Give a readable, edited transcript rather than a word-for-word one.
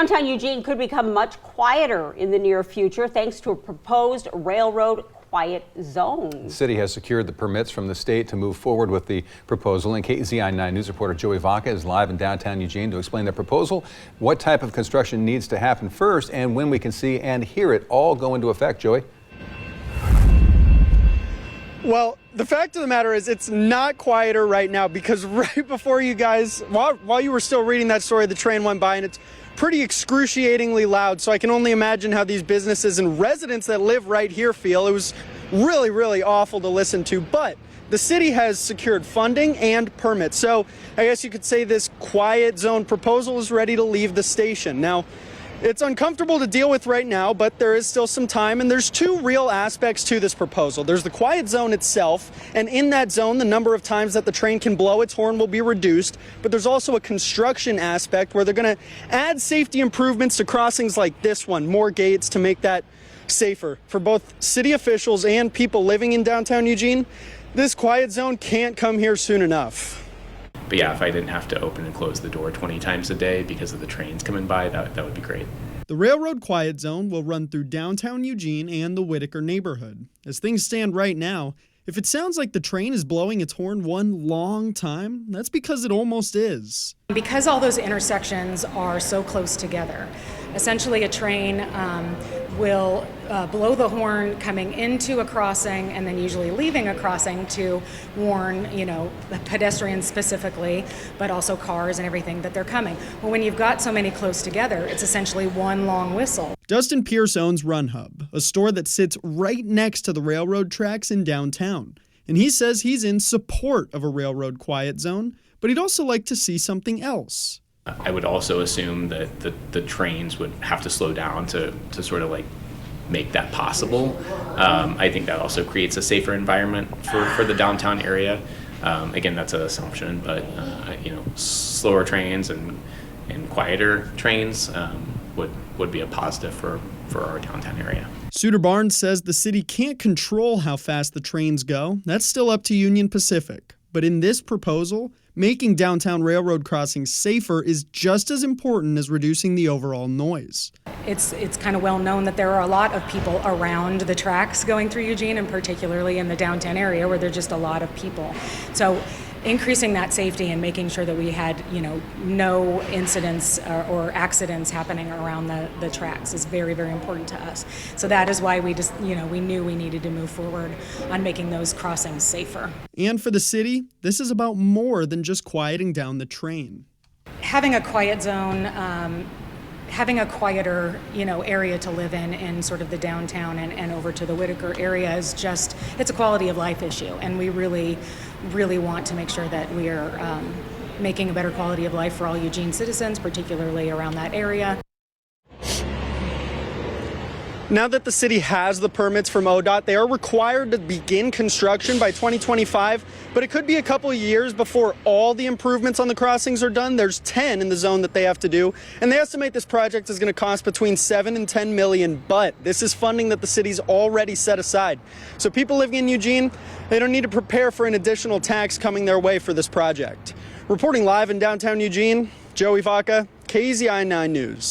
Downtown Eugene could become much quieter in the near future thanks to a proposed railroad quiet zone. The city has secured the permits from the state to move forward with the proposal. And KZI 9 News reporter Joey Vaca is live in downtown Eugene to explain the proposal, what type of construction needs to happen first, and when we can see and hear it all go into effect. Joey? Well, the fact of the matter is it's not quieter right now because right before you guys, while you were still reading that story, the train went by and it's pretty excruciatingly loud. So I can only imagine how these businesses and residents that live right here feel. It was really, really awful to listen to, but the city has secured funding and permits. So I guess you could say this quiet zone proposal is ready to leave the station. Now, it's uncomfortable to deal with right now, but there is still some time, and there's two real aspects to this proposal. There's the quiet zone itself, and in that zone, the number of times that the train can blow its horn will be reduced, but there's also a construction aspect where they're going to add safety improvements to crossings like this one, more gates to make that safer for both city officials and people living in downtown Eugene. This quiet zone can't come here soon enough. But yeah, if I didn't have to open and close the door 20 times a day because of the trains coming by, that would be great. The railroad quiet zone will run through downtown Eugene and the Whitaker neighborhood. As things stand right now, if it sounds like the train is blowing its horn one long time, that's because it almost is. Because all those intersections are so close together, essentially a train will blow the horn coming into a crossing and then usually leaving a crossing to warn, pedestrians specifically, but also cars and everything that they're coming. Well, when you've got so many close together, it's essentially one long whistle. Dustin Pierce owns Run Hub, a store that sits right next to the railroad tracks in downtown. And he says he's in support of a railroad quiet zone, but he'd also like to see something else. I would also assume that the trains would have to slow down to sort of like make that possible. I think that also creates a safer environment for the downtown area. Again, that's an assumption, but slower trains and quieter trains would be a positive for our downtown area. Suter Barnes says the city can't control how fast the trains go. That's still up to Union Pacific. But in this proposal, making downtown railroad crossings safer is just as important as reducing the overall noise. It's kind of well known that there are a lot of people around the tracks going through Eugene, and particularly in the downtown area where there's just a lot of people. So increasing that safety and making sure that we had, no incidents or accidents happening around the tracks is very, very important to us. So that is why we just, we knew we needed to move forward on making those crossings safer. And for the city, this is about more than just quieting down the train. Having a quiet zone, having a quieter, area to live in sort of the downtown and over to the Whitaker area is just, it's a quality of life issue. And we really, really want to make sure that we are making a better quality of life for all Eugene citizens, particularly around that area. Now that the city has the permits from ODOT, they are required to begin construction by 2025, but it could be a couple of years before all the improvements on the crossings are done. There's 10 in the zone that they have to do, and they estimate this project is going to cost between 7 and 10 million, but this is funding that the city's already set aside. So people living in Eugene, they don't need to prepare for an additional tax coming their way for this project. Reporting live in downtown Eugene, Joey Vaca, KZI 9 News.